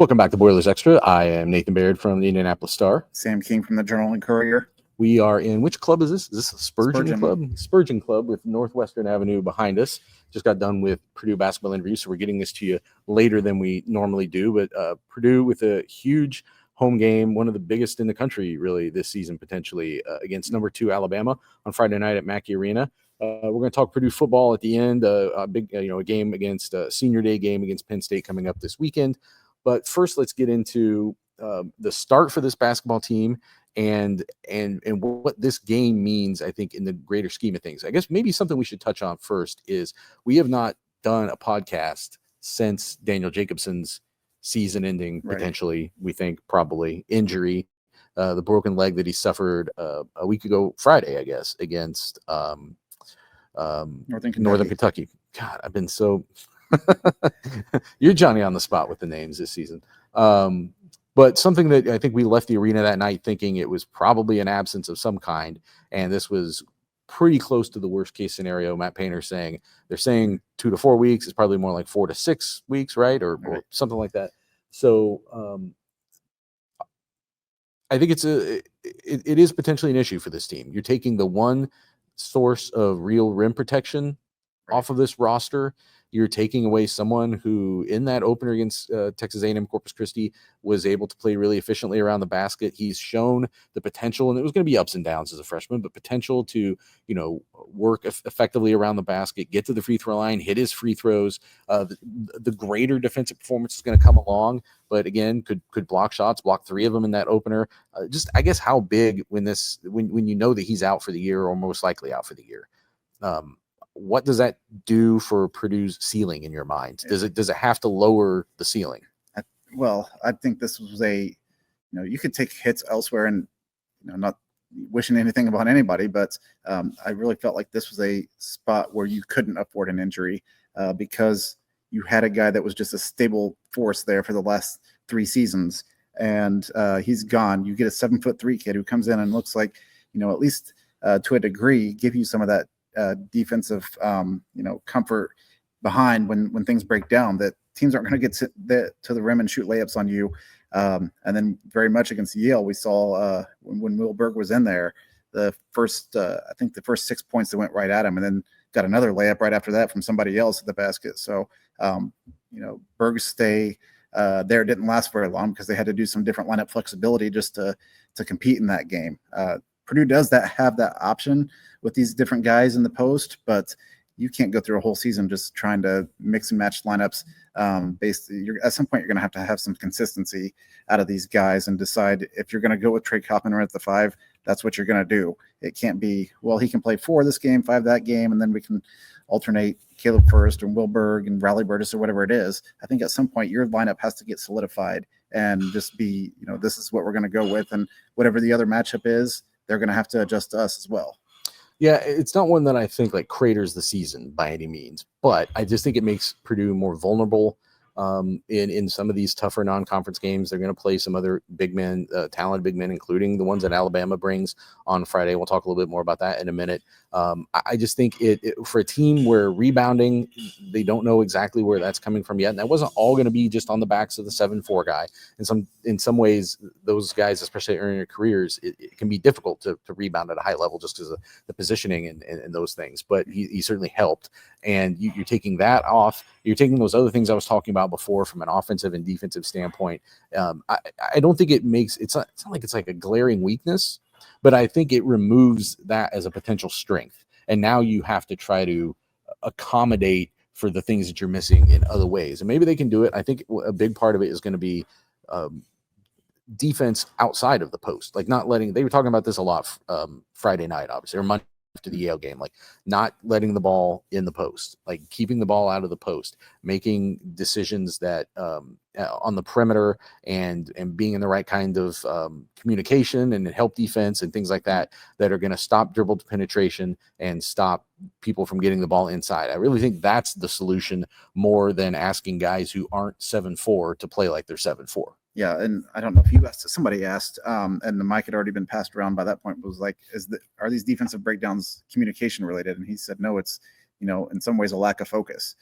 Welcome back to Boilers Extra. I am Nathan Baird from the Indianapolis Star. Sam King from the Journal and Courier. We are in which club is this? Is this a Spurgeon Club? Spurgeon Club with Northwestern Avenue behind us. Just got done with Purdue basketball interview, so we're getting this to you later than we normally do. But Purdue with a huge home game, one of the biggest in the country really this season potentially, against number 2 Alabama on Friday night at Mackey Arena. We're going to talk Purdue football at the end. A big, a game against Senior Day game against Penn State coming up this weekend. But first, let's get into the start for this basketball team and what this game means, I think, in the greater scheme of things. I guess maybe something we should touch on first is we have not done a podcast since Daniel Jacobson's season-ending, potentially, we think, probably, injury, the broken leg that he suffered a week ago, Friday, I guess, against Northern Kentucky. God, I've been so... You're Johnny on the spot with the names this season. But something that I think we left the arena that night thinking it was probably an absence of some kind. And this was pretty close to the worst case scenario. Matt Painter saying they're saying 2 to 4 weeks. It's probably more like 4 to 6 weeks, right? Or something like that. So I think it is potentially an issue for this team. You're taking the one source of real rim protection off of this roster. You're taking away someone who, in that opener against Texas A&M Corpus Christi, was able to play really efficiently around the basket. He's shown the potential, and it was going to be ups and downs as a freshman, but potential to, work effectively around the basket, get to the free throw line, hit his free throws. The greater defensive performance is going to come along, but again, could block shots, block 3 of them in that opener. Just, I guess, how big when you know that he's out for the year or most likely out for the year. What does that do for Purdue's ceiling in your mind? Does it have to lower the ceiling? Well, I think this was you could take hits elsewhere and, not wishing anything about anybody, but I really felt like this was a spot where you couldn't afford an injury because you had a guy that was just a stable force there for the last 3 seasons, and he's gone. You get a 7'3" kid who comes in and looks like, at least to a degree, give you some of that defensive, comfort behind when things break down, that teams aren't going to get to the rim and shoot layups on you. And then very much against Yale, we saw when Will Berg was in there, I think the first 6 points that went right at him, and then got another layup right after that from somebody else at the basket. So, Berg's stay there didn't last very long because they had to do some different lineup flexibility just to compete in that game. Purdue does have that option with these different guys in the post, but you can't go through a whole season just trying to mix and match lineups. At some point, you're going to have some consistency out of these guys and decide if you're going to go with Trey Kaufman at the 5, that's what you're going to do. It can't be, well, he can play 4 this game, 5 that game, and then we can alternate Caleb First and Will Berg and Riley Burgess or whatever it is. I think at some point your lineup has to get solidified and just be, this is what we're going to go with, and whatever the other matchup is, they're going to have to adjust to us as well. Yeah, it's not one that I think craters the season by any means, but I just think it makes Purdue more vulnerable in some of these tougher non-conference games. They're going to play some other big men, talented big men, including the ones that Alabama brings on Friday. We'll talk a little bit more about that in a minute. I just think it for a team where rebounding, they don't know exactly where that's coming from yet. And that wasn't all going to be just on the backs of the 7'4" guy. In some ways, those guys, especially early in their careers, it can be difficult to rebound at a high level just because of the positioning and those things. But he certainly helped. And you're taking that off. You're taking those other things I was talking about before from an offensive and defensive standpoint. I don't think it's not like it's like a glaring weakness, but I think it removes that as a potential strength. And now you have to try to accommodate for the things that you're missing in other ways. And maybe they can do it. I think a big part of it is going to be defense outside of the post, not letting, they were talking about this a lot Friday night, obviously, or Monday after the Yale game, not letting the ball in the post, keeping the ball out of the post, making decisions that on the perimeter and being in the right kind of communication and help defense and things like that are going to stop dribble penetration and stop people from getting the ball inside. I really think that's the solution more than asking guys who aren't 7'4" to play like they're 7'4". Yeah, and I don't know if somebody asked, and the mic had already been passed around by that point, was are these defensive breakdowns communication related? And he said, no, it's, in some ways a lack of focus.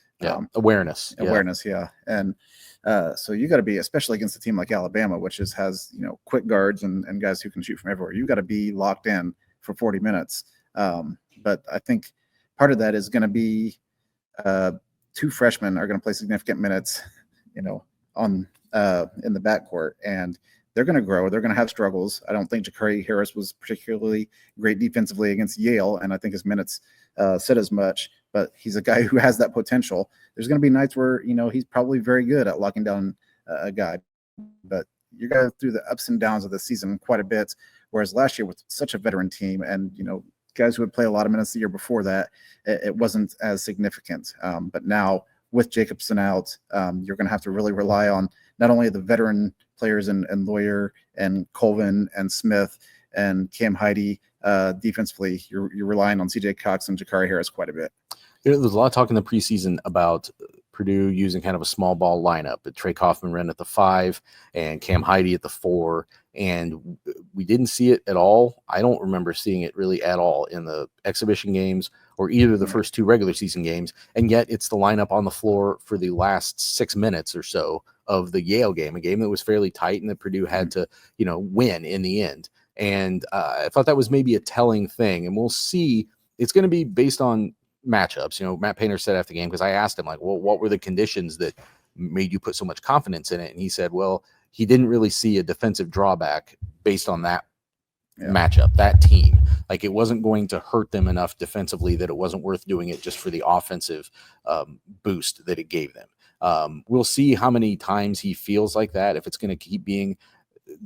Awareness. Yeah. And So you got to be, especially against a team like Alabama, which has quick guards and guys who can shoot from everywhere. You got to be locked in for 40 minutes. But I think part of that is going to be two freshmen are going to play significant minutes, on in the backcourt, and they're going to grow. They're going to have struggles. I don't think Ja'Cory Harris was particularly great defensively against Yale, and I think his minutes said as much. But he's a guy who has that potential. There's going to be nights where he's probably very good at locking down a guy, but you go through the ups and downs of the season quite a bit. Whereas last year with such a veteran team and guys who would play a lot of minutes the year before that, it wasn't as significant. But now with Jacobson out, you're going to have to really rely on not only the veteran players and Lawyer and Colvin and Smith and Cam Heide defensively. You're relying on CJ Cox and Ja'Cory Harris quite a bit. There's a lot of talk in the preseason about Purdue using kind of a small ball lineup, but Trey Kaufman at the 5 and Cam Heide at the 4. And we didn't see it at all. I don't remember seeing it really at all in the exhibition games or either of the first 2 regular season games. And yet it's the lineup on the floor for the last 6 minutes or so of the Yale game, a game that was fairly tight and that Purdue had to, win in the end. And I thought that was maybe a telling thing. And we'll see. It's going to be based on matchups. Matt Painter said after the game, because I asked him, well, what were the conditions that made you put so much confidence in it? And he said, well, he didn't really see a defensive drawback based on that matchup, that team. Like, it wasn't going to hurt them enough defensively that it wasn't worth doing it just for the offensive boost that it gave them. We'll see how many times he feels like that, if it's going to keep being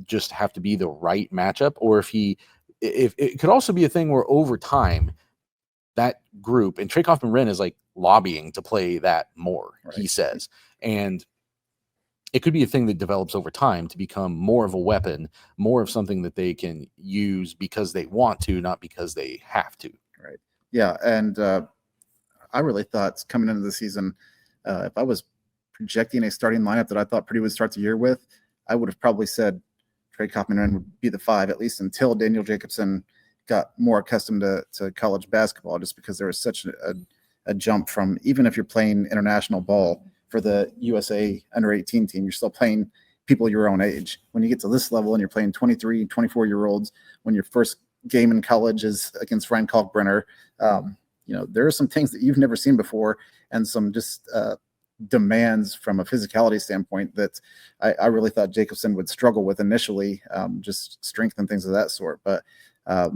just have to be the right matchup, or if it could also be a thing where over time that group, and Trey Kaufman is like lobbying to play that more, right, he says. And it could be a thing that develops over time to become more of a weapon, more of something that they can use because they want to, not because they have to. Right. Yeah. And I really thought coming into the season, if I was projecting a starting lineup that I thought Purdue would start the year with, I would have probably said Trey Kaufman would be the 5, at least until Daniel Jacobson got more accustomed to college basketball, just because there was such a jump from, even if you're playing international ball for the USA under-18 team, you're still playing people your own age. When you get to this level and you're playing 23, 24-year-olds, when your first game in college is against Ryan Kalkbrenner, there are some things that you've never seen before and some just demands from a physicality standpoint that I really thought Jacobson would struggle with initially, just strength and things of that sort. But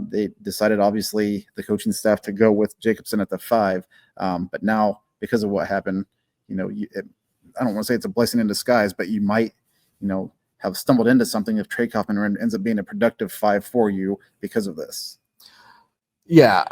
they decided, obviously, the coaching staff to go with Jacobson at the 5. But now, because of what happened, I don't want to say it's a blessing in disguise, but you might, have stumbled into something if Trey Kaufman ends up being a productive 5 for you because of this. Yeah.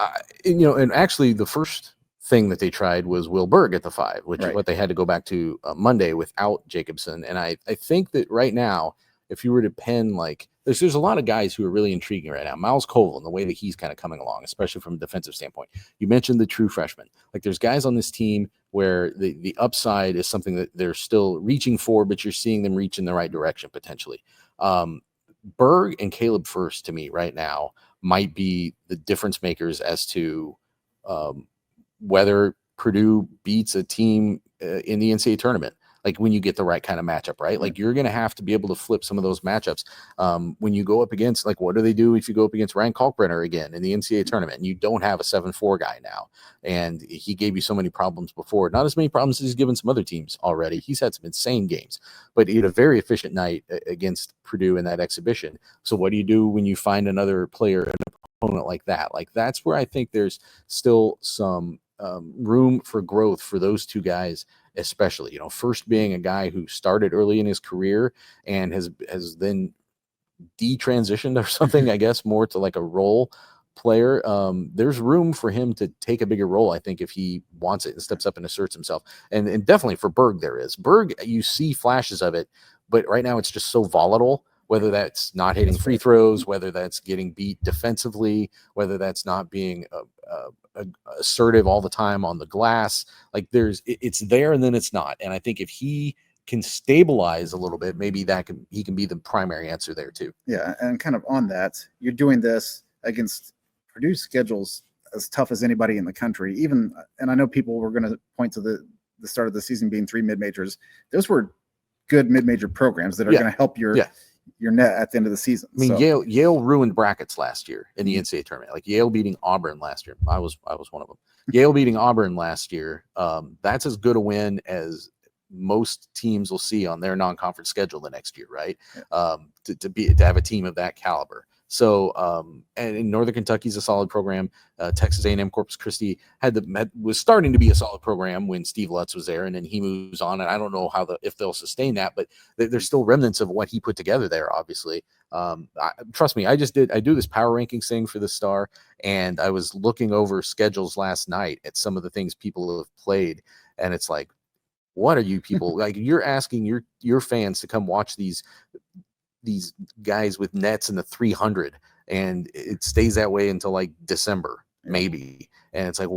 And actually the first thing that they tried was Will Berg at the 5, which is what they had to go back to Monday without Jacobson. And I think that right now, if you were to pen, there's a lot of guys who are really intriguing right now. Miles Colvin, the way that he's kind of coming along, especially from a defensive standpoint. You mentioned the true freshman. There's guys on this team where the upside is something that they're still reaching for, but you're seeing them reach in the right direction potentially. Berg and Caleb First, to me right now, might be the difference makers as to whether Purdue beats a team in the NCAA tournament. When you get the right kind of matchup, right? You're going to have to be able to flip some of those matchups. When you go up against, what do they do if you go up against Ryan Kalkbrenner again in the NCAA tournament and you don't have a 7-4 guy now? And he gave you so many problems before. Not as many problems as he's given some other teams already. He's had some insane games, but he had a very efficient night against Purdue in that exhibition. So what do you do when you find another player, an opponent like that? That's where I think there's still some room for growth for those two guys, especially. First being a guy who started early in his career and has then detransitioned or something, I guess, more to a role player. There's room for him to take a bigger role, I think, if he wants it and steps up and asserts himself. And definitely for Berg, there is. Berg, you see flashes of it, but right now it's just so volatile. Whether that's not hitting free throws, whether that's getting beat defensively, whether that's not being assertive all the time on the glass, it's there and then it's not. And I think if he can stabilize a little bit, maybe he can be the primary answer there too. Yeah, and kind of on that, you're doing this against Purdue's schedules as tough as anybody in the country. And I know people were going to point to the start of the season being 3 mid-majors. Those were good mid-major programs that are going to help your net at the end of the season. I mean, Yale ruined brackets last year in the NCAA tournament. Like Yale beating Auburn last year. I was one of them. Yale beating Auburn last year. That's as good a win as most teams will see on their non-conference schedule the next year, right? To have a team of that caliber. So, and in Northern Kentucky's a solid program. Texas A&M Corpus Christi was starting to be a solid program when Steve Lutz was there, and then he moves on. And I don't know if they'll sustain that, but there's still remnants of what he put together there. Obviously, trust me, I do this power rankings thing for the Star, and I was looking over schedules last night at some of the things people have played, and it's like, what are you people like? You're asking your fans to come watch these guys with nets in the 300, and it stays that way until like December maybe. And it's like,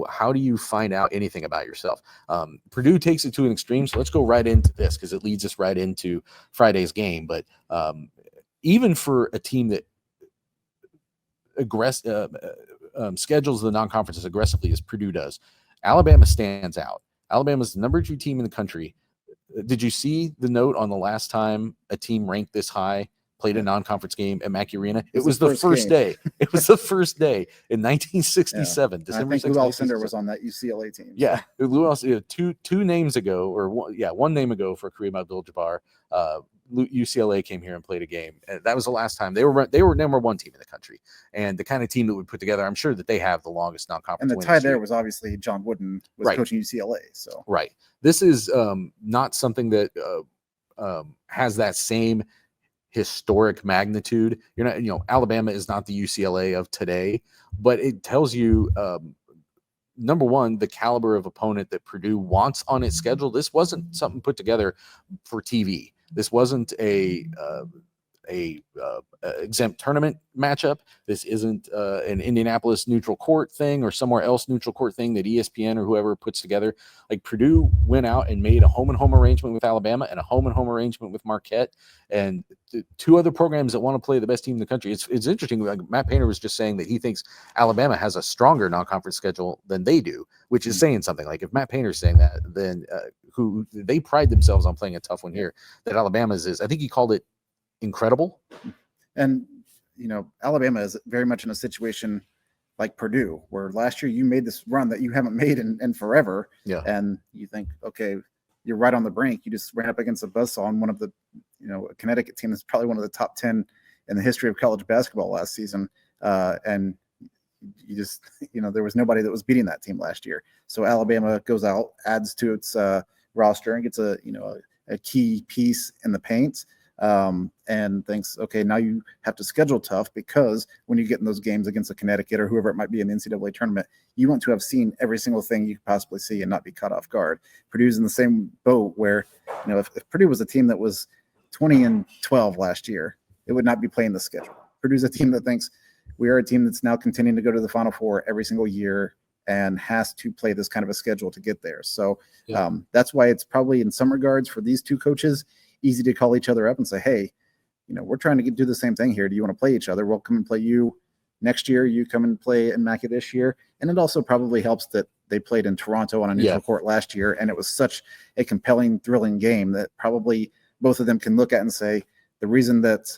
how do you find out anything about yourself? Purdue takes it to an extreme. So let's go right into this, because it leads us right into Friday's game. But even for a team that schedules the non-conference as aggressively as Purdue does, Alabama stands out. Alabama's the number 2 team in the country. Did you see the note on the last time a team ranked this high played a non-conference game at Mackey Arena? It was the first day. It was the first day in 1967. December. I think Lou Alcindor was on that UCLA team. Yeah, Lou Alcindor, two names ago, or one name ago for Kareem Abdul-Jabbar. UCLA came here and played a game. And that was the last time they were number 1 team in the country, and the kind of team that would put together. I'm sure that they have the longest non-conference. And the tie there was obviously John Wooden was coaching UCLA. So this is not something that has that same historic magnitude. Alabama is not the UCLA of today, but it tells you, number one, the caliber of opponent that Purdue wants on its schedule. This wasn't something put together for TV. This wasn't a exempt tournament matchup. This isn't an Indianapolis neutral court thing or somewhere else neutral court thing that ESPN or whoever puts together. Like, Purdue went out and made a home and home arrangement with Alabama and a home and home arrangement with Marquette, and 2 other programs that want to play the best team in the country. It's interesting. Like, Matt Painter was just saying that he thinks Alabama has a stronger non-conference schedule than they do, which is saying something. Like, if Matt Painter's saying that, then who they pride themselves on playing a tough one here, that Alabama's is, I think he called it incredible. And Alabama is very much in a situation like Purdue, where last year you made this run that you haven't made in forever. Yeah. And you think, okay, you're right on the brink. You just ran up against a buzzsaw on one of the, a Connecticut team that's probably one of the top 10 in the history of college basketball last season. And you just, there was nobody that was beating that team last year. So Alabama goes out, adds to its roster, and gets a key piece in the paint. And thinks, okay, now you have to schedule tough, because when you get in those games against a Connecticut or whoever it might be in the NCAA tournament, you want to have seen every single thing you could possibly see and not be caught off guard. Purdue's in the same boat where, if Purdue was a team that was 20-12 last year, it would not be playing the schedule. Purdue's a team that thinks we are a team that's now continuing to go to the Final Four every single year and has to play this kind of a schedule to get there. So that's why it's probably, in some regards, for these 2 coaches, easy to call each other up and say, hey, we're trying to do the same thing here. Do you want to play each other? We'll come and play you next year. You come and play in Mackey this year. And it also probably helps that they played in Toronto on a neutral court last year, and it was such a compelling, thrilling game that probably both of them can look at and say, the reason that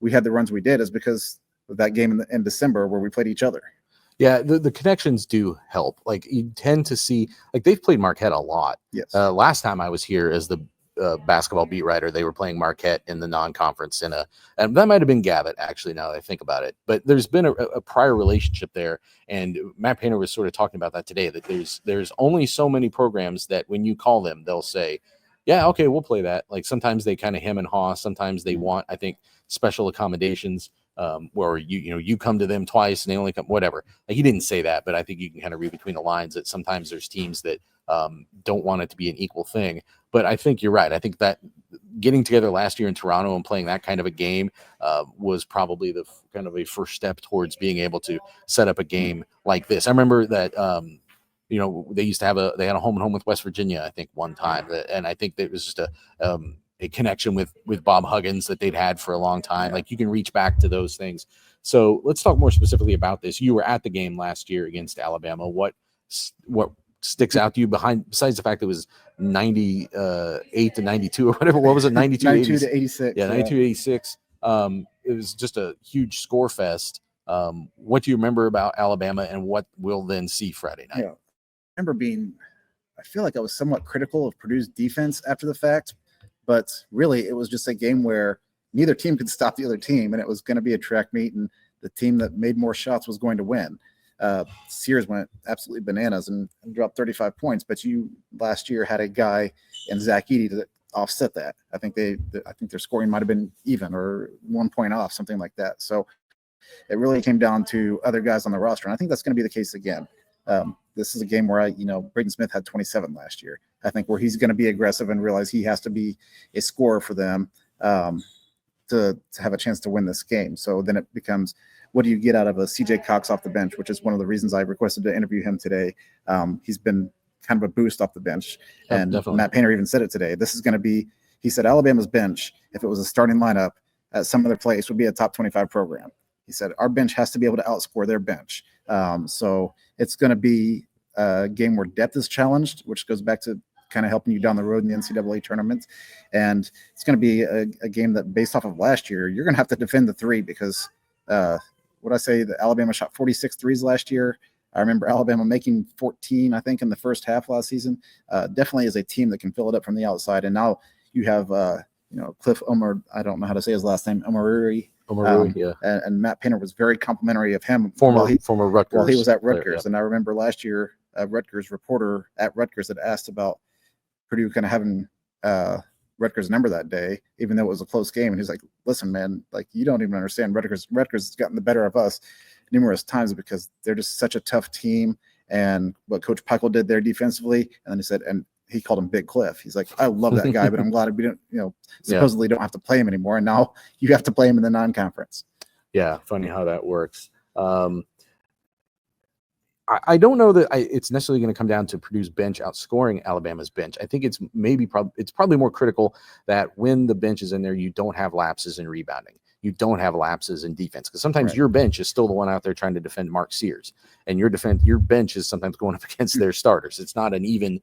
we had the runs we did is because of that game in December where we played each other. Yeah, the connections do help. Like, you tend to see, like, they've played Marquette a lot. Yes. Last time I was here as the basketball beat writer, they were playing Marquette in the non-conference and that might have been Gavitt, actually, now that I think about it. But there's been a prior relationship there, and Matt Painter was sort of talking about that today, that there's only so many programs that when you call them, they'll say, yeah, okay, we'll play that. Like, sometimes they kind of hem and haw, sometimes they want, I think, special accommodations, where you come to them twice and they only come, whatever. Like, he didn't say that, but I think you can kind of read between the lines that sometimes there's teams that don't want it to be an equal thing. But I think you're right. I think that getting together last year in Toronto and playing that kind of a game was probably the kind of a first step towards being able to set up a game like this. I remember that they used to have they had a home and home with West Virginia, I think, one time, and I think that it was just a connection with Bob Huggins that they'd had for a long time. Like, you can reach back to those things. So let's talk more specifically about this. You were at the game last year against Alabama. What sticks out to you besides the fact that it was 98 to 92 or whatever? What was it? 92 to 86. Yeah, 92 to 86. It was just a huge score fest. What do you remember about Alabama, and what we'll then see Friday night? Yeah, I remember I feel like I was somewhat critical of Purdue's defense after the fact, but really it was just a game where neither team could stop the other team, and it was going to be a track meet, and the team that made more shots was going to win. Sears went absolutely bananas and dropped 35 points, but you last year had a guy in Zach Edey to offset that. I think their scoring might have been even or 1 point off, something like that. So it really came down to other guys on the roster, and I think that's going to be the case again. This is a game where Braden Smith had 27 last year. I think where he's going to be aggressive and realize he has to be a scorer for them to have a chance to win this game. So then it becomes, what do you get out of a CJ Cox off the bench, which is one of the reasons I requested to interview him today. He's been kind of a boost off the bench. And definitely. Matt Painter even said it today. This is going to be, he said, Alabama's bench, if it was a starting lineup at some other place, would be a top 25 program. He said, our bench has to be able to outscore their bench. So it's going to be a game where depth is challenged, which goes back to kind of helping you down the road in the NCAA tournament. And it's going to be a game that, based off of last year, you're going to have to defend the three because what I say, that Alabama shot 46 threes last year. I remember Alabama making 14, I think, in the first half last season. Definitely is a team that can fill it up from the outside. And now you have, Cliff Omar, I don't know how to say his last name, Omaruri, yeah. And Matt Painter was very complimentary of him. Former Rutgers. While he was at Rutgers. Player, yeah. And I remember last year, a Rutgers reporter at Rutgers had asked about Purdue kind of having Rutgers' number that day, even though it was a close game. And he's like, listen, man, like, you don't even understand. Rutgers has gotten the better of us numerous times because they're just such a tough team. And what Coach Peichel did there defensively. And then he said, and he called him Big Cliff. He's like, I love that guy, but I'm glad we don't, supposedly don't have to play him anymore. And now you have to play him in the non-conference. Yeah. Funny how that works. I don't know that it's necessarily going to come down to Purdue's bench outscoring Alabama's bench. I think it's probably more critical that when the bench is in there, you don't have lapses in rebounding. You don't have lapses in defense, because sometimes your bench is still the one out there trying to defend Mark Sears, and your bench is sometimes going up against their starters. It's not an even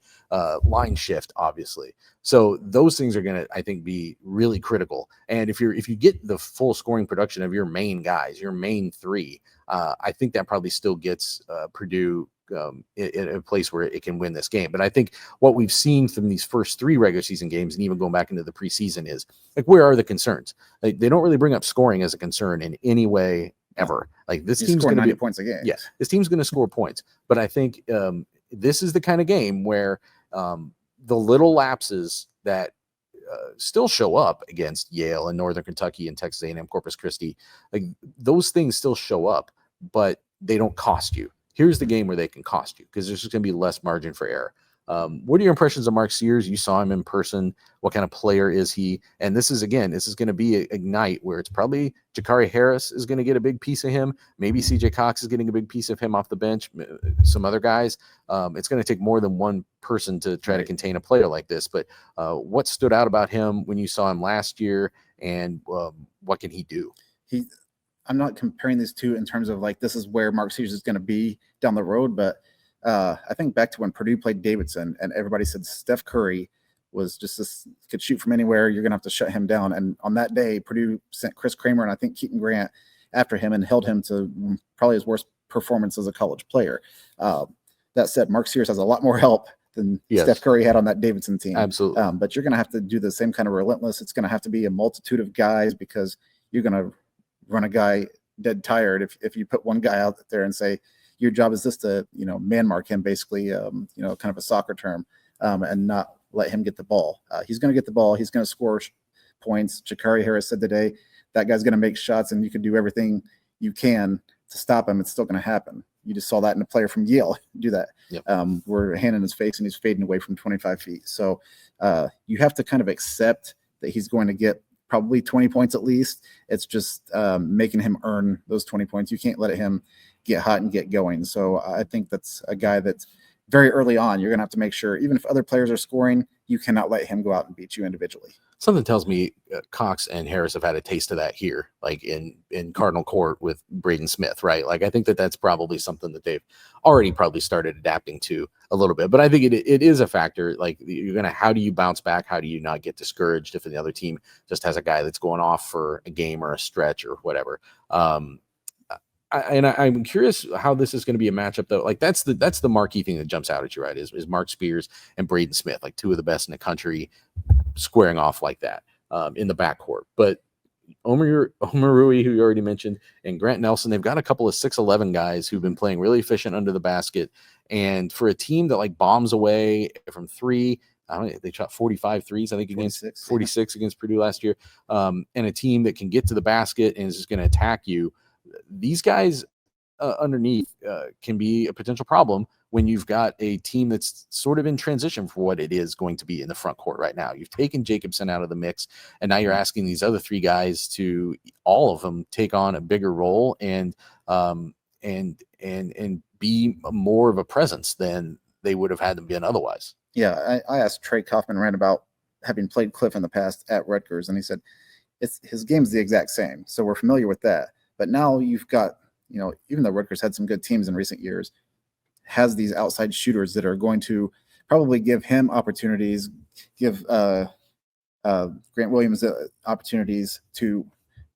line shift, obviously. So those things are going to, I think, be really critical. And if you get the full scoring production of your main guys, your main three, I think that probably still gets Purdue in a place where it can win this game. But I think what we've seen from these first three regular season games, and even going back into the preseason, is like, where are the concerns? Like, they don't really bring up scoring as a concern in any way ever. Like, this team's going to 90 points a game. Yes, this team's going to score points. But I think this is the kind of game where the little lapses that still show up against Yale and Northern Kentucky and Texas A&M Corpus Christi, like, those things still show up, but they don't cost you. Here's the game where they can cost you, because there's just going to be less margin for error. What are your impressions of Mark Sears? You saw him in person. What kind of player is he? And this is going to be a night where it's probably Jakari Harris is going to get a big piece of him. Maybe CJ Cox is getting a big piece of him off the bench. Some other guys. It's going to take more than one person to try to contain a player like this. But what stood out about him when you saw him last year, and what can he do? I'm not comparing these two in terms of like, this is where Mark Sears is going to be down the road, but I think back to when Purdue played Davidson and everybody said Steph Curry was just this, could shoot from anywhere. You're going to have to shut him down. And on that day, Purdue sent Chris Kramer and I think Keaton Grant after him and held him to probably his worst performance as a college player. That said, Mark Sears has a lot more help than Steph Curry had on that Davidson team. Absolutely. But you're going to have to do the same kind of relentless. It's going to have to be a multitude of guys, because you're going to run a guy dead tired if you put one guy out there and say your job is just to man mark him, basically kind of a soccer term, and not let him get the ball. He's going to get the ball, he's going to score points. Jakari Harris said today that guy's going to make shots, and you can do everything you can to stop him. It's still going to happen. You just saw that in a player from Yale do that. Yep. We're hand in his face and he's fading away from 25 feet. So you have to kind of accept that he's going to get probably 20 points at least. It's just making him earn those 20 points. You can't let him get hot and get going. So I think that's a guy that's very early on. You're going to have to make sure, even if other players are scoring, you cannot let him go out and beat you individually. Something tells me Cox and Harris have had a taste of that here, like in Cardinal Court with Braden Smith, right? Like I think that's probably something that they've already probably started adapting to a little bit. But I think it is a factor. Like how do you bounce back? How do you not get discouraged if the other team just has a guy that's going off for a game or a stretch or whatever? I'm curious how this is going to be a matchup though. Like that's the marquee thing that jumps out at you, right? Is Mark Spears and Braden Smith, like two of the best in the country, squaring off like that in the backcourt. But Omer Rui, who you already mentioned, and Grant Nelson, they've got a couple of 6'11" guys who've been playing really efficient under the basket. And for a team that like bombs away from three, I don't know, they shot 45 threes, I think, against 46 against Purdue last year. And a team that can get to the basket and is just going to attack you. These guys underneath can be a potential problem when you've got a team that's sort of in transition for what it is going to be in the front court right now. You've taken Jacobson out of the mix, and now you're asking these other three guys to all of them take on a bigger role and be more of a presence than they would have had them been otherwise. Yeah, I asked Trey Kaufman Rand about having played Cliff in the past at Rutgers, and he said his game's the exact same. So we're familiar with that. But now you've got, even though Rutgers had some good teams in recent years, has these outside shooters that are going to probably give him opportunities, give Grant Williams opportunities to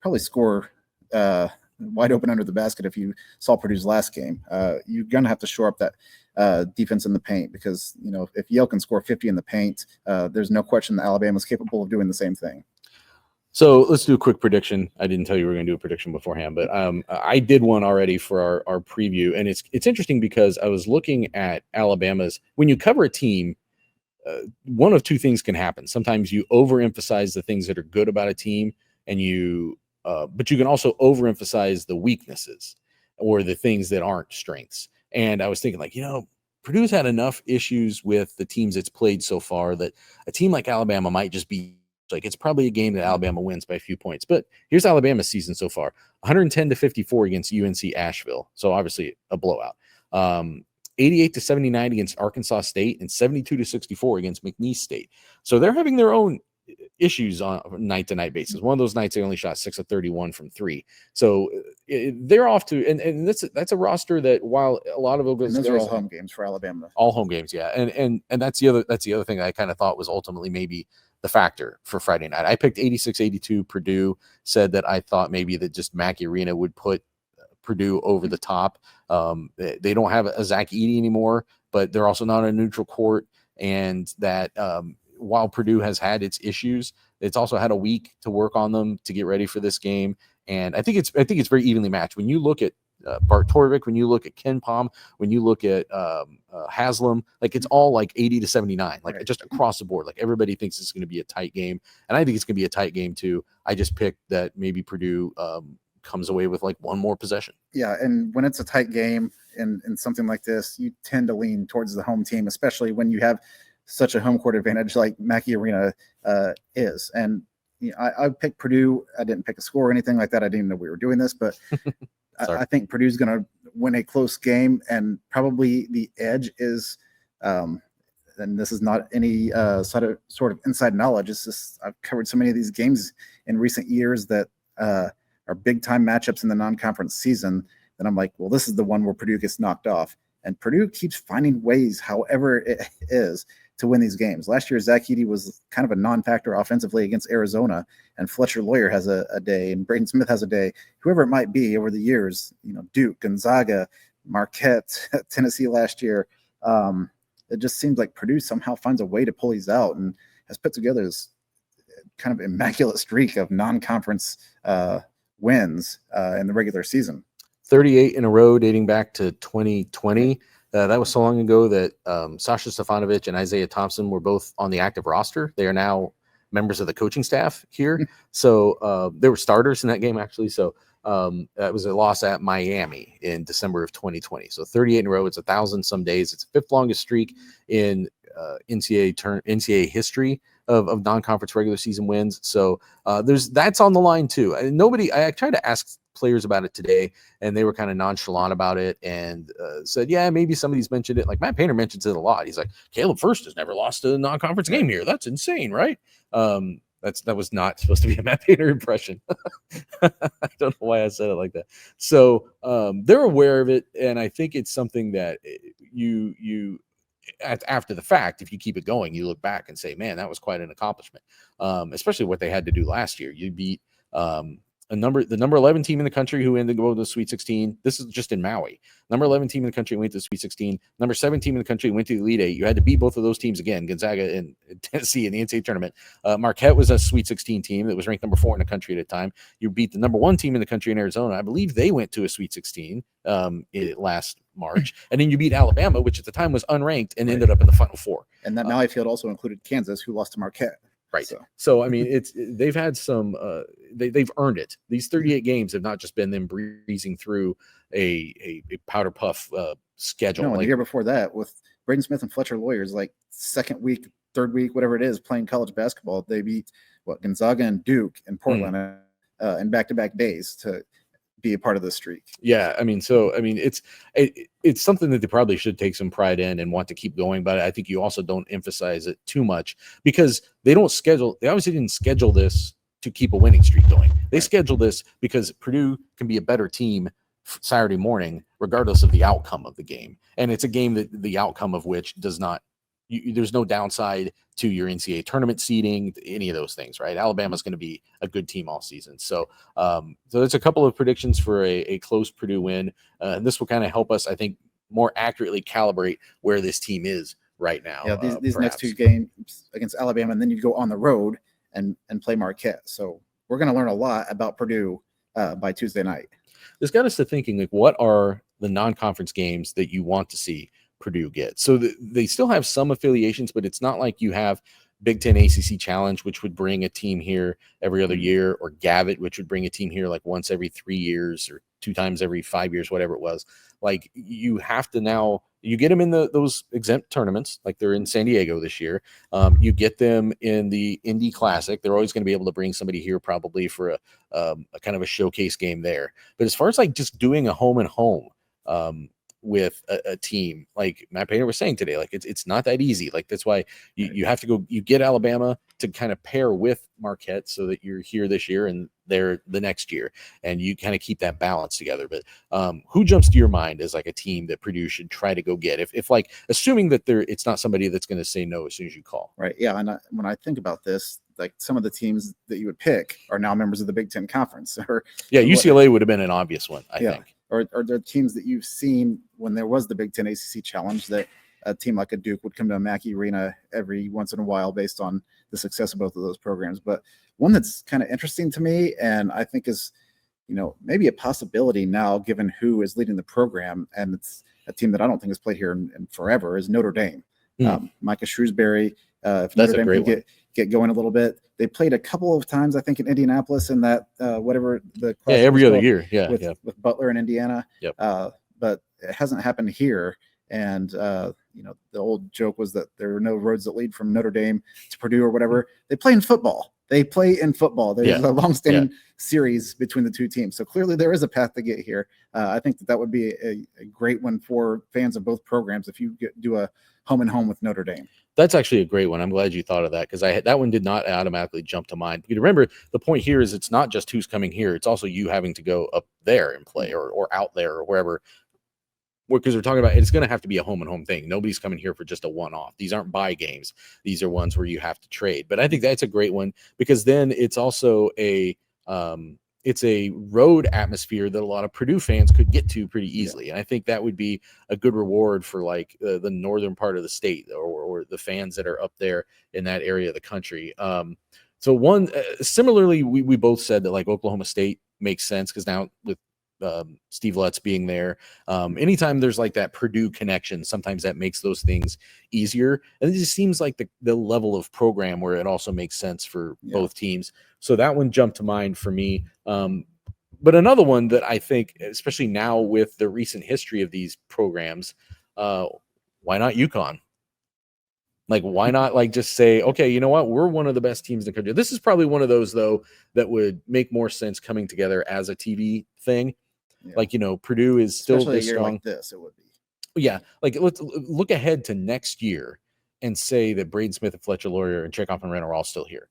probably score wide open under the basket. If you saw Purdue's last game, you're going to have to shore up that defense in the paint because, if Yale can score 50 in the paint, there's no question that Alabama's capable of doing the same thing. So let's do a quick prediction. I didn't tell you we were going to do a prediction beforehand, but I did one already for our preview. And it's interesting because I was looking at Alabama's, when you cover a team, one of two things can happen. Sometimes you overemphasize the things that are good about a team and but you can also overemphasize the weaknesses or the things that aren't strengths. And I was thinking like, Purdue's had enough issues with the teams it's played so far that a team like Alabama might just be like, it's probably a game that Alabama wins by a few points. But here's Alabama's season so far: 110-54 against UNC Asheville. So obviously a blowout. 88-79 against Arkansas State and 72-64 against McNeese State. So they're having their own issues on a night-to-night basis. One of those nights they only shot 6 of 31 from three. So they're off to, and that's a roster that, while a lot of those are all home games for Alabama. All home games, yeah. And that's the other thing that I kind of thought was ultimately maybe the factor for Friday night. I picked 86-82 Purdue, said that I thought maybe that just Mackey Arena would put Purdue over the top. They don't have a Zach Edey anymore, but they're also not a neutral court. And that while Purdue has had its issues, it's also had a week to work on them to get ready for this game. And I think it's very evenly matched. When you look at Bart Torvik, when you look at Ken Palm, when you look at Haslam, like it's all like 80-79, like just across the board. Like everybody thinks it's going to be a tight game, and I think it's going to be a tight game too. I just picked that maybe Purdue comes away with like one more possession. Yeah, and when it's a tight game and something like this, you tend to lean towards the home team, especially when you have such a home court advantage like Mackey Arena is. And I picked Purdue. I didn't pick a score or anything like that. I didn't even know we were doing this, but I think Purdue's going to win a close game, and probably the edge is, and this is not any sort of inside knowledge. It's just I've covered so many of these games in recent years that are big time matchups in the non-conference season that I'm like, well, this is the one where Purdue gets knocked off, and Purdue keeps finding ways, however it is, to win these games. Last year, Zach Edey was kind of a non-factor offensively against Arizona, and Fletcher Lawyer has a day, and Braden Smith has a day. Whoever it might be over the years, Duke, Gonzaga, Marquette, Tennessee last year, it just seems like Purdue somehow finds a way to pull these out and has put together this kind of immaculate streak of non-conference wins in the regular season. 38 in a row dating back to 2020. That was so long ago that Sasha Stefanovic and Isaiah Thompson were both on the active roster. They are now members of the coaching staff here. So they were starters in that game, actually. So that was a loss at Miami in December of 2020. So 38 in a row. It's 1,000 some days. It's the fifth longest streak in NCAA history of non-conference regular season wins. So that's on the line too. I tried to ask players about it today, and they were kind of nonchalant about it and said, yeah, maybe somebody's mentioned it. Like Matt Painter mentions it a lot. He's like, Caleb First has never lost a non-conference game here. That's insane, right? That was not supposed to be a Matt Painter impression. I don't know why I said it like that. So they're aware of it, and I think it's something that you after the fact, if you keep it going, you look back and say, man, that was quite an accomplishment. Especially what they had to do last year. You beat the number 11 team in the country who ended up going to the Sweet 16. This is just in Maui. Number 11 team in the country went to the Sweet 16. Number 7 team in the country went to the Elite Eight. You had to beat both of those teams again, Gonzaga and Tennessee in the NCAA tournament. Marquette was a Sweet 16 team that was ranked number 4 in the country at the time. You beat the number 1 team in the country in Arizona. I believe they went to a Sweet 16 last March. And then you beat Alabama, which at the time was unranked and ended up in the Final Four. And that Maui field also included Kansas, who lost to Marquette. Right. So I mean, they've had some. They've earned it. These 38 games have not just been them breezing through a powder puff schedule. No, the year before that, with Braden Smith and Fletcher Lawyers, like second week, third week, whatever it is, playing college basketball, they beat Gonzaga and Duke and Portland in back-to-back days to be a part of the streak. Yeah, I mean, it's something that they probably should take some pride in and want to keep going. But I think you also don't emphasize it too much because they obviously didn't schedule this to keep a winning streak going. They scheduled this because Purdue can be a better team Saturday morning, regardless of the outcome of the game. And it's a game that the outcome of which does not. There's no downside to your NCAA tournament seeding, any of those things, right? Alabama's going to be a good team all season. So there's a couple of predictions for a close Purdue win. And this will kind of help us, I think, more accurately calibrate where this team is right now. Yeah, these next 2 games against Alabama, and then you go on the road and play Marquette. So we're going to learn a lot about Purdue by Tuesday night. This got us to thinking, like, what are the non-conference games that you want to see Purdue get? So they still have some affiliations, but it's not like you have Big Ten ACC Challenge, which would bring a team here every other year, or Gavitt, which would bring a team here like once every 3 years or 2 times every 5 years, whatever it was. Like, you have to now, you get them in those exempt tournaments, like they're in San Diego this year. You get them in the Indy Classic. They're always going to be able to bring somebody here probably for a kind of a showcase game there. But as far as like just doing a home and home, with a team, like Matt Painter was saying today, like it's not that easy. Like, that's why you have to go, you get Alabama to kind of pair with Marquette so that you're here this year and there the next year, and you kind of keep that balance together. But who jumps to your mind as like a team that Purdue should try to go get, if like, assuming that it's not somebody that's going to say no as soon as you call? Right. Yeah. And when I think about this, like, some of the teams that you would pick are now members of the Big Ten Conference. UCLA would have been an obvious one, I think. Or there are teams that you've seen when there was the Big Ten ACC Challenge, that a team like a Duke would come to a Mackey Arena every once in a while based on the success of both of those programs. But one that's kind of interesting to me, and I think is, maybe a possibility now given who is leading the program, and it's a team that I don't think has played here in forever, is Notre Dame. Micah Shrewsbury, if that's Notre Dame can get going a little bit. They played a couple of times, I think, in Indianapolis in that whatever the every other year, with Butler in Indiana. Yep. But it hasn't happened here. And the old joke was that there are no roads that lead from Notre Dame to Purdue or whatever. They play in football. There's a long-standing series between the two teams. So clearly there is a path to get here. I think that would be a great one for fans of both programs if you do a home and home with Notre Dame. That's actually a great one. I'm glad you thought of that, because that one did not automatically jump to mind. You remember, the point here is it's not just who's coming here. It's also you having to go up there and play or out there or wherever. Because we're talking about, it's going to have to be a home and home thing. Nobody's coming here for just a one-off. These aren't buy games. These are ones where you have to trade. But I think that's a great one, because then it's also it's a road atmosphere that a lot of Purdue fans could get to pretty easily. And I think that would be a good reward for like the northern part of the state or the fans that are up there in that area of the country. So one, similarly, we both said that like Oklahoma State makes sense, because now with Steve Lutz being there, anytime there's like that Purdue connection, sometimes that makes those things easier. And it just seems like the level of program where it also makes sense for both teams. So that one jumped to mind for me. But another one that I think, especially now with the recent history of these programs, why not UConn? Like, why not like just say, okay, you know what? We're one of the best teams in the country. This is probably one of those, though, that would make more sense coming together as a TV thing. Yeah. Like, Purdue is still especially this a year strong. Like this, it would be. Yeah. Like, let's look ahead to next year and say that Braden Smith and Fletcher Lawyer and Jacobson are all still here.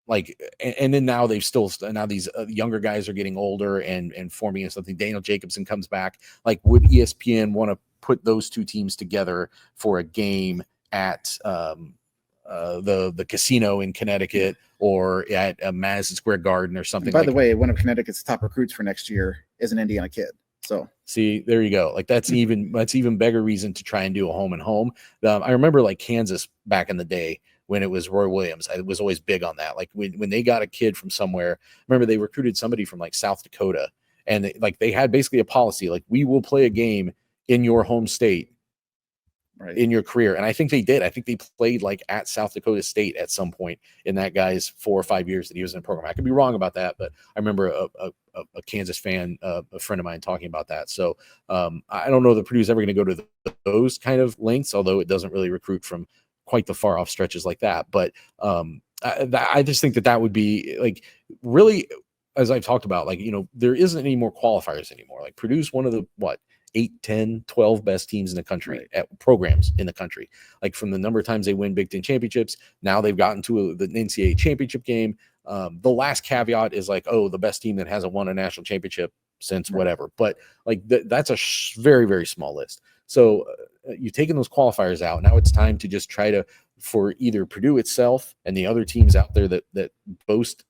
and then now they've still now these younger guys are getting older and forming something. Daniel Jacobson comes back. Like, would ESPN want to put those two teams together for a game at the casino in Connecticut or at Madison Square Garden or something? By the way, one of Connecticut's top recruits for next year is an Indiana kid. So see, there you go. Like, that's even bigger reason to try and do a home and home. I remember like Kansas back in the day when it was Roy Williams. I was always big on that. Like when they got a kid from somewhere, remember they recruited somebody from like South Dakota, and they had basically a policy like, we will play a game in your home state in your career. And I think they did. I think they played like at South Dakota State at some point in that guy's 4 or 5 years that he was in the program. I could be wrong about that, but I remember a Kansas fan, a friend of mine, talking about that. So I don't know that Purdue's ever going to go to those kind of lengths, although it doesn't really recruit from quite the far off stretches like that. But I just think that would be like, really, as I've talked about, like, there isn't any more qualifiers anymore. Like, Purdue's one of the 8, 10, 12 best teams in the country, at programs in the country. Like, from the number of times they win Big Ten championships, now they've gotten to the NCAA championship game. The last caveat is like, the best team that hasn't won a national championship since whatever. But like that's a very, very small list. So you've taken those qualifiers out. Now it's time to just try to, for either Purdue itself and the other teams out there that boast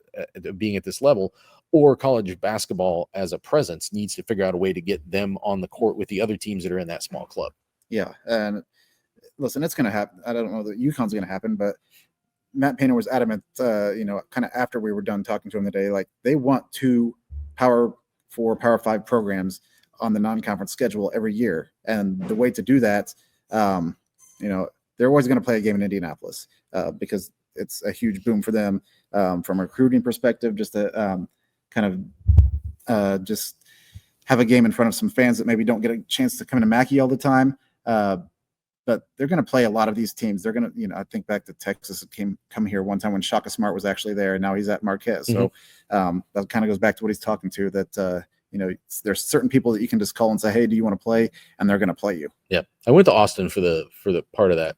being at this level, or college basketball as a presence needs to figure out a way to get them on the court with the other teams that are in that small club. Yeah. And listen, it's going to happen. I don't know that UConn's going to happen, but Matt Painter was adamant, kind of after we were done talking to him today, like they want 2 Power 4, Power 5 programs on the non-conference schedule every year. And the way to do that, they're always going to play a game in Indianapolis because it's a huge boom for them from a recruiting perspective, just to just have a game in front of some fans that maybe don't get a chance to come to Mackey all the time. But they're going to play a lot of these teams. They're going to, I think back to Texas, come here one time when Shaka Smart was actually there, and now he's at Marquez. So that kind of goes back to what he's talking to, that, there's certain people that you can just call and say, hey, do you want to play? And they're going to play you. Yeah. I went to Austin for the part of that.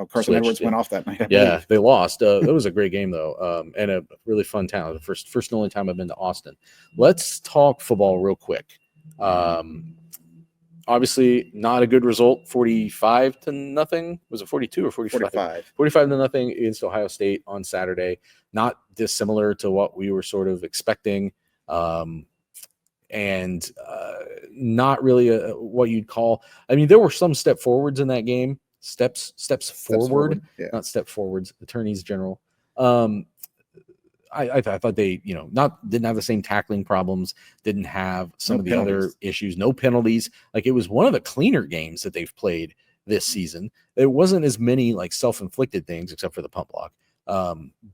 Carson Edwards went off that night. Yeah, they lost. It was a great game though. And a really fun town. The first and only time I've been to Austin. Let's talk football real quick. Obviously not a good result, 45-0. Was it 42 or 45? 45-0 against Ohio State on Saturday. Not dissimilar to what we were sort of expecting. And not really what you'd call, there were some step forwards in that game. Steps forward. Yeah. Not step forwards, attorneys general. I thought they, didn't have the same tackling problems, didn't have some of the other issues, no penalties. Like, it was one of the cleaner games that they've played this season. There wasn't as many like self-inflicted things except for the pump block.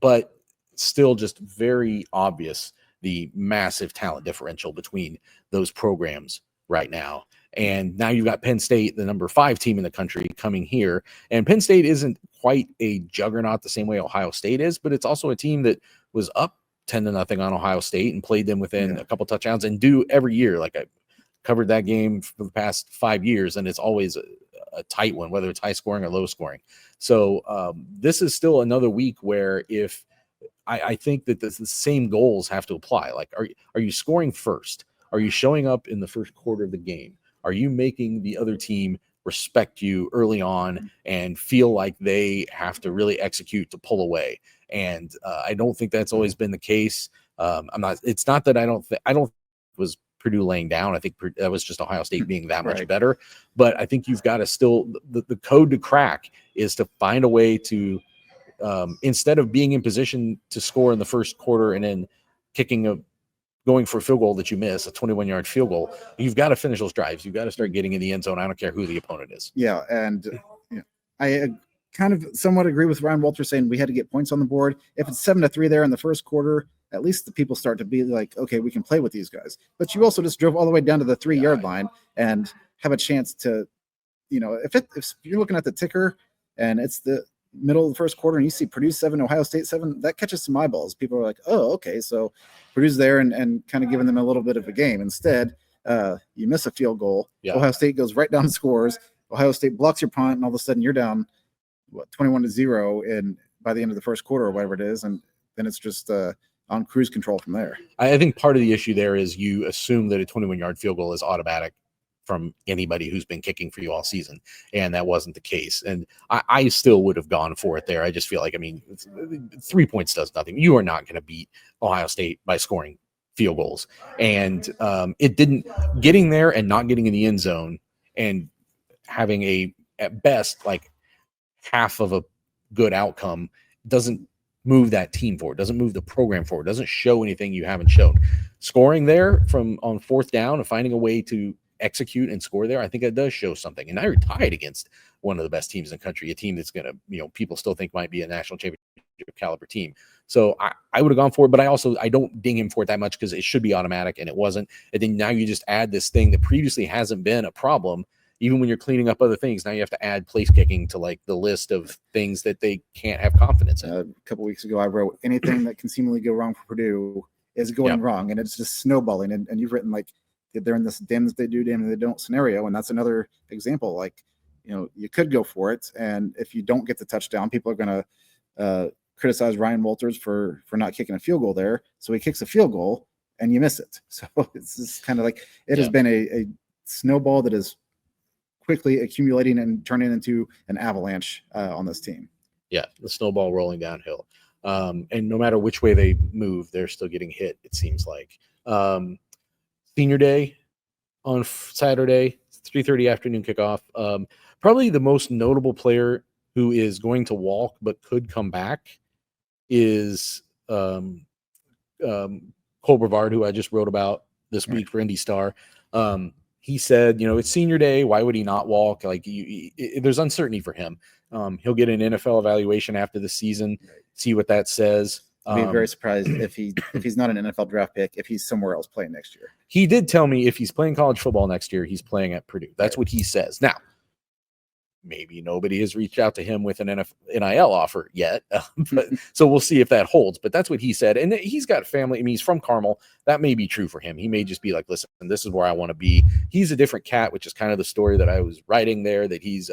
But still just very obvious the massive talent differential between those programs right now. And now you've got Penn State, the number 5 team in the country, coming here. And Penn State isn't quite a juggernaut the same way Ohio State is, but it's also a team that was up 10-0 on Ohio State and played them within a couple touchdowns, and do every year. Like, I covered that game for the past 5 years, and it's always a tight one, whether it's high scoring or low scoring. So this is still another week where if I think that the same goals have to apply. Like, are you scoring first? Are you showing up in the first quarter of the game? Are you making the other team respect you early on and feel like they have to really execute to pull away? And I don't think that's always been the case. It's not that I don't was Purdue laying down. I think that was just Ohio State being that much better. But I think you've got to still, the code to crack is to find a way to, instead of being in position to score in the first quarter and then going for a field goal that you miss, a 21-yard field goal, you've got to finish those drives. You've got to start getting in the end zone. I don't care who the opponent is. Yeah, and I kind of somewhat agree with Ryan Walter saying we had to get points on the board. If it's 7-3 there in the first quarter, at least the people start to be like, okay, we can play with these guys. But you also just drove all the way down to the 3-yard line and have a chance to, if you're looking at the ticker and it's the middle of the first quarter and you see Purdue 7, Ohio State 7, that catches some eyeballs. People are like, oh, okay, so Purdue's there and kind of giving them a little bit of a game. Instead, you miss a field goal. Ohio State goes right down and scores. Ohio State blocks your punt, and all of a sudden you're down 21-0 by the end of the first quarter or whatever it is. And then it's just on cruise control from there. I think part of the issue there is you assume that a 21-yard field goal is automatic from anybody who's been kicking for you all season, and that wasn't the case. And I still would have gone for it there. I just feel like, I mean, 3 points does nothing. You are not going to beat Ohio State by scoring field goals. And it didn't, getting there and not getting in the end zone and having at best, like half of a good outcome doesn't move that team forward, doesn't move the program forward, doesn't show anything you haven't shown. Scoring there on fourth down and finding a way to execute and score there, I think that does show something. And now you're tied against one of the best teams in the country, a team that's going to, people still think might be a national championship caliber team. So I would have gone for it, but I don't ding him for it that much because it should be automatic, and it wasn't. And then now you just add this thing that previously hasn't been a problem. Even when you're cleaning up other things, now you have to add place kicking to like the list of things that they can't have confidence in. A couple weeks ago, I wrote anything that can seemingly go wrong for Purdue is going wrong, and it's just snowballing. And you've written like they're in this damn they do, damn they don't scenario, and that's another example. Like, you could go for it, and if you don't get the touchdown, people are going to criticize Ryan Walters for not kicking a field goal there. So he kicks a field goal, and you miss it. So it's just kind of like it has been a snowball that is quickly accumulating and turning into an avalanche on this team. Yeah, the snowball rolling downhill. And no matter which way they move, they're still getting hit, it seems like. Senior day on Saturday, 3:30 afternoon kickoff. Probably the most notable player who is going to walk but could come back is Cole Brevard, who I just wrote about this week for Indy Star. He said, it's senior day. Why would he not walk? Like, there's uncertainty for him. He'll get an NFL evaluation after the season, see what that says. I'd be very surprised if he's not an NFL draft pick, if he's somewhere else playing next year. He did tell me if he's playing college football next year, he's playing at Purdue. That's what he says. Now, maybe nobody has reached out to him with an NIL offer yet. But, so we'll see if that holds. But that's what he said. And he's got family. I mean, he's from Carmel. That may be true for him. He may just be like, listen, this is where I want to be. He's a different cat, which is kind of the story that I was writing there, that he's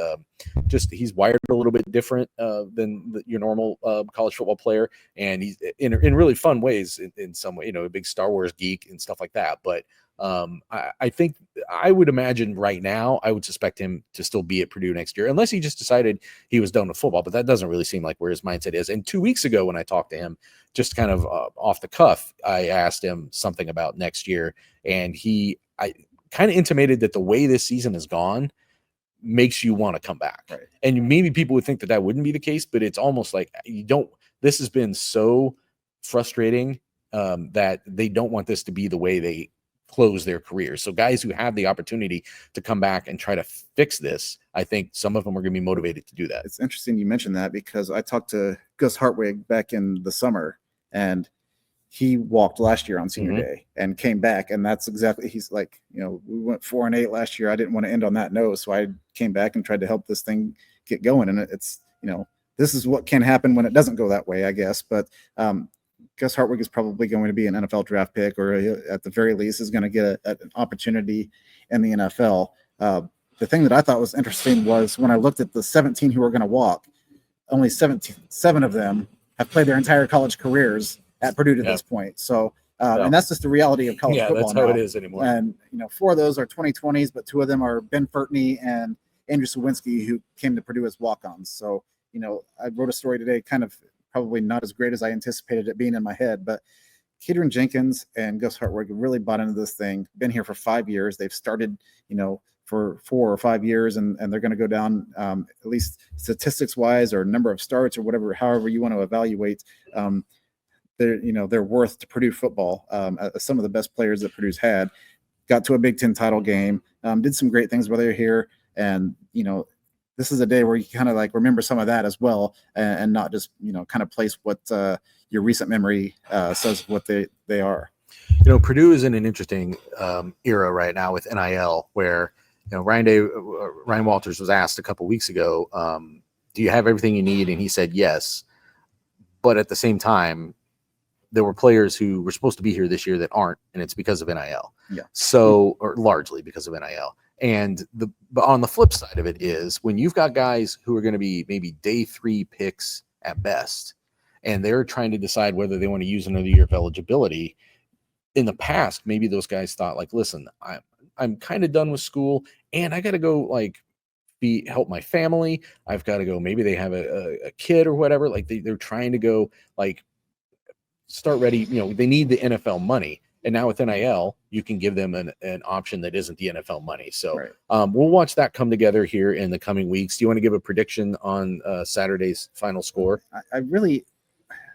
wired a little bit different than your normal college football player. And he's in really fun ways in some way, a big Star Wars geek and stuff like that. But I think I would imagine right now, I would suspect him to still be at Purdue next year, unless he just decided he was done with football. But that doesn't really seem like where his mindset is. And 2 weeks ago, when I talked to him, just kind of off the cuff, I asked him something about next year, and I kind of intimated that the way this season has gone makes you want to come back. Right. And maybe people would think that wouldn't be the case, but it's almost like this has been so frustrating that they don't want this to be the way they close their careers. So guys who have the opportunity to come back and try to fix this, I think some of them are going to be motivated to do that. It's interesting you mentioned that, because I talked to Gus Hartwig back in the summer, and he walked last year on senior day and came back. And that's exactly, he's like, we went 4-8 last year. I didn't want to end on that note. So I came back and tried to help this thing get going. And it's, this is what can happen when it doesn't go that way, I guess. But Gus Hartwig is probably going to be an NFL draft pick, or at the very least is going to get an opportunity in the NFL. The thing that I thought was interesting was when I looked at the 17 who are going to walk, only 7 of them have played their entire college careers at Purdue to this point. So, and that's just the reality of college football. That's how it is anymore. And 4 of those are 2020s, but 2 of them are Ben Furtney and Andrew Sawinski, who came to Purdue as walk-ons. So, I wrote a story today, kind of probably not as great as I anticipated it being in my head, but Keaton Jenkins and Gus Hartwig really bought into this thing, been here for 5 years. They've started, for 4 or 5 years, and they're going to go down, at least statistics wise, or number of starts, or whatever, however you want to evaluate their worth to Purdue football. Some of the best players that Purdue's had, got to a Big Ten title game, did some great things while they were here. And, this is a day where you kind of like remember some of that as well, and not just, kind of place what your recent memory says what they are. Purdue is in an interesting era right now with NIL, where, Ryan Walters was asked a couple weeks ago, do you have everything you need? And he said yes. But at the same time, there were players who were supposed to be here this year that aren't, and it's because of NIL. Yeah. So, or largely because of NIL. And but on the flip side of it is, when you've got guys who are going to be maybe day 3 picks at best, and they're trying to decide whether they want to use another year of eligibility. In the past, maybe those guys thought like, listen, I'm kind of done with school and I got to go like help my family. I've got to go. Maybe they have a kid or whatever. Like they're trying to go like start ready. They need the NFL money. And now with NIL, you can give them an option that isn't the NFL money. So Right. We'll watch that come together here in the coming weeks. Do you want to give a prediction on Saturday's final score?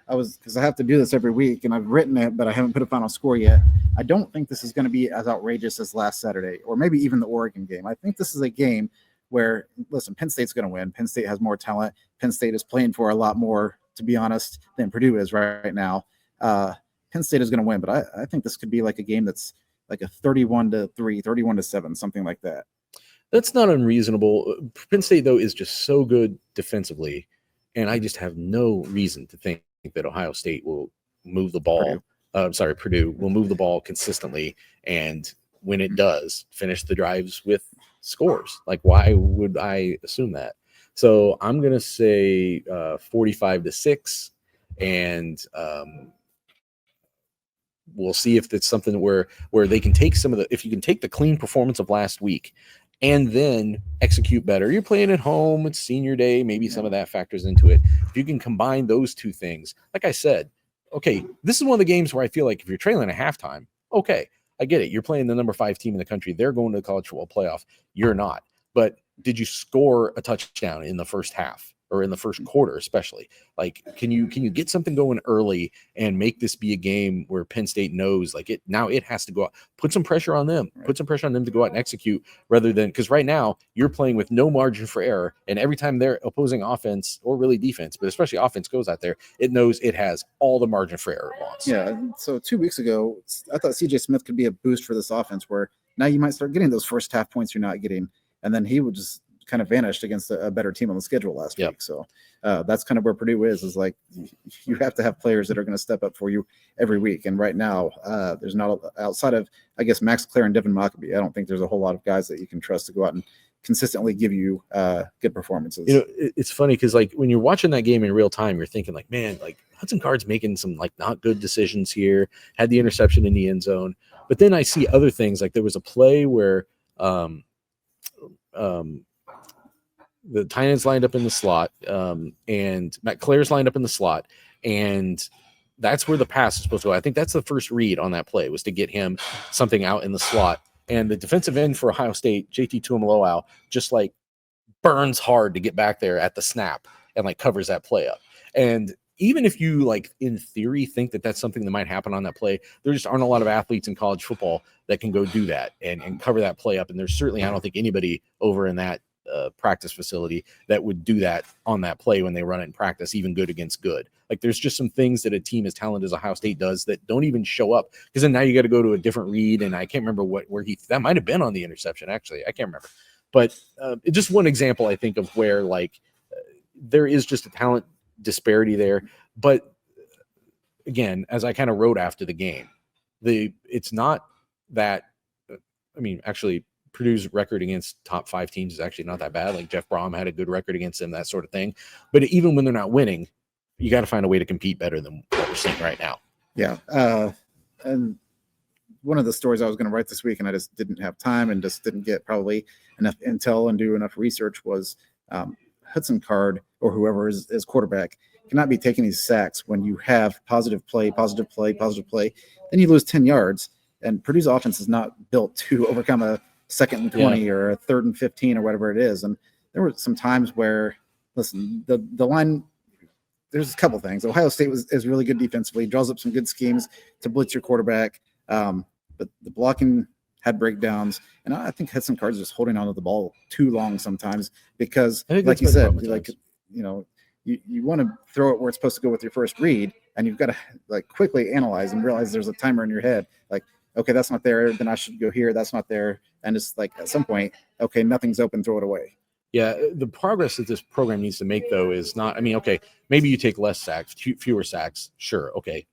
Because I have to do this every week, and I've written it, but I haven't put a final score yet. I don't think this is going to be as outrageous as last Saturday, or maybe even the Oregon game. I think this is a game where, listen, Penn State's going to win. Penn State has more talent. Penn State is playing for a lot more, to be honest, than Purdue is right now. Penn State is going to win, but I think this could be like a game that's like a 31-3, 31-7, something like that. That's not unreasonable. Penn State, though, is just so good defensively, and I just have no reason to think that Ohio State will move the ball. Purdue will move the ball consistently, and when it does, finish the drives with scores. Like, why would I assume that? So I'm going to say 45-6, and we'll see if it's something where they can take if you can take the clean performance of last week and then execute better. You're playing at home, it's senior day, maybe some of that factors into it. If you can combine those two things, like I said, okay, this is one of the games where I feel like if you're trailing at halftime, okay, I get it. You're playing the number 5 team in the country. They're going to the college football playoff. You're not. But did you score a touchdown in the first half or in the first quarter, especially? Like, can you get something going early and make this be a game where Penn State knows like it has to go out, put some pressure on them, to go out and execute rather than, because right now you're playing with no margin for error. And every time their opposing offense or really defense, but especially offense goes out there, it knows it has all the margin for error it wants. Yeah. So 2 weeks ago, I thought CJ Smith could be a boost for this offense where now you might start getting those first half points you're not getting. And then he would just kind of vanished against a better team on the schedule last week. So that's kind of where Purdue is like you have to have players that are going to step up for you every week. And right now there's not outside of, I guess, Max Clare and Devin Mockabee. I don't think there's a whole lot of guys that you can trust to go out and consistently give you good performances. It's funny because like when you're watching that game in real time, you're thinking like, man, like Hudson Card's making some like not good decisions here, had the interception in the end zone. But then I see other things, like there was a play where the tight end's lined up in the slot, and Matt Clare's lined up in the slot, and that's where the pass is supposed to go. I think that's the first read on that play, was to get him something out in the slot. And the defensive end for Ohio State, JT Tuimoloau, just like burns hard to get back there at the snap and like covers that play up. And even if you like in theory think that that's something that might happen on that play, there just aren't a lot of athletes in college football that can go do that and cover that play up. And there's certainly, I don't think anybody over in that practice facility that would do that on that play when they run it in practice, even good against good. Like there's just some things that a team as talented as Ohio State does that don't even show up, because then now you got to go to a different read. And I can't remember where that might've been on the interception. Actually, I can't remember, but just one example, I think, of where like there is just a talent disparity there. But again, as I kind of wrote after the game, it's not that, I mean, actually Purdue's record against top 5 teams is actually not that bad. Like Jeff Brom had a good record against them, that sort of thing. But even when they're not winning, you got to find a way to compete better than what we're seeing right now. Yeah. And one of the stories I was going to write this week, and I just didn't have time and just didn't get probably enough intel and do enough research, was Hudson Card or whoever is quarterback cannot be taking these sacks when you have positive play. Then you lose 10 yards. And Purdue's offense is not built to overcome a 2nd and 20 or a 3rd and 15 or whatever it is. And there were some times where, listen, the line, there's a couple things. Ohio State is really good defensively, draws up some good schemes to blitz your quarterback. But the blocking had breakdowns. And I think Hudson Card's just holding onto the ball too long sometimes because, like you said, like, you want to throw it where it's supposed to go with your first read, and you've got to like quickly analyze and realize there's a timer in your head. Like, okay, that's not there, then I should go here. That's not there. And it's like at some point, okay, nothing's open, throw it away. Yeah, the progress that this program needs to make, though, is not, I mean, okay, maybe you take less sacks, fewer sacks. Sure, okay,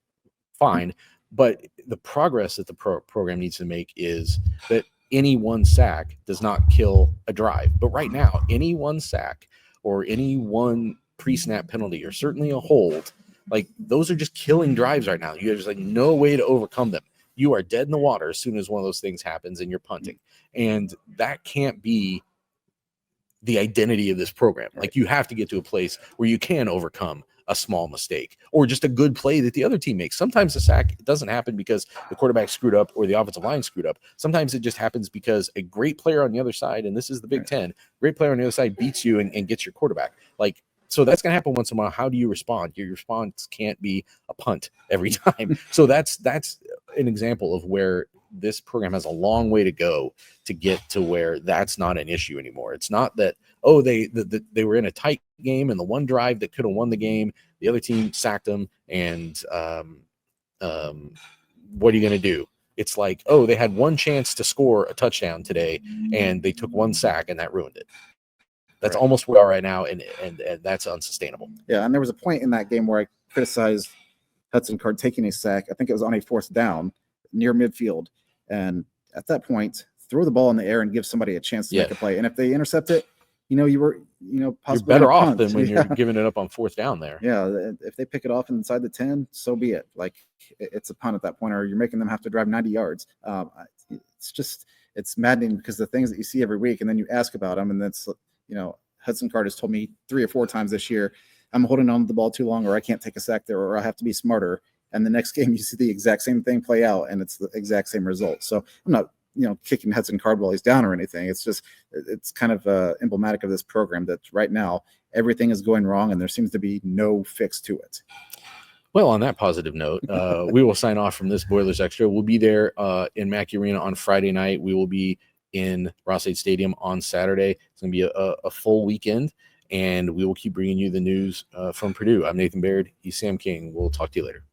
fine. But the progress that the program needs to make is that any one sack does not kill a drive. But right now, any one sack or any one pre-snap penalty or certainly a hold Like those are just killing drives right now. There's like no way to overcome them. You are dead in the water as soon as one of those things happens and you're punting. And that can't be the identity of this program. Like you have to get to a place where you can overcome a small mistake or just a good play that the other team makes. Sometimes the sack doesn't happen because the quarterback screwed up or the offensive line screwed up. Sometimes it just happens because a great player on the other side, and this is the Big Ten, great player on the other side beats you and gets your quarterback. Like, so that's going to happen once in a while. How do you respond? Your response can't be a punt every time. So that's an example of where this program has a long way to go to get to where that's not an issue anymore. It's not that, they were in a tight game and the one drive that could have won the game, the other team sacked them, and what are you going to do? It's like, they had one chance to score a touchdown today and they took one sack and that ruined it. That's almost where we are right now, and that's unsustainable. Yeah, and there was a point in that game where I criticized Hudson Card taking a sack. I think it was on a 4th down near midfield. And at that point, throw the ball in the air and give somebody a chance to make a play. And if they intercept it, you were, possibly you're better off than when you're giving it up on 4th down there. Yeah, if they pick it off inside the 10, so be it. Like it's a punt at that point, or you're making them have to drive 90 yards. It's maddening because the things that you see every week, and then you ask about them, and that's, Hudson Card has told me 3 or 4 times this year, I'm holding on to the ball too long, or I can't take a sack there, or I have to be smarter. And the next game, you see the exact same thing play out, and it's the exact same result. So I'm not, kicking Hudson Card while he's down or anything. It's just, it's kind of emblematic of this program that right now everything is going wrong, and there seems to be no fix to it. Well, on that positive note, we will sign off from this Boilers Extra. We'll be there in Mackey Arena on Friday night. We will be in Ross-Ade Stadium on Saturday. It's going to be a full weekend, and we will keep bringing you the news from Purdue. I'm Nathan Baird. He's Sam King. We'll talk to you later.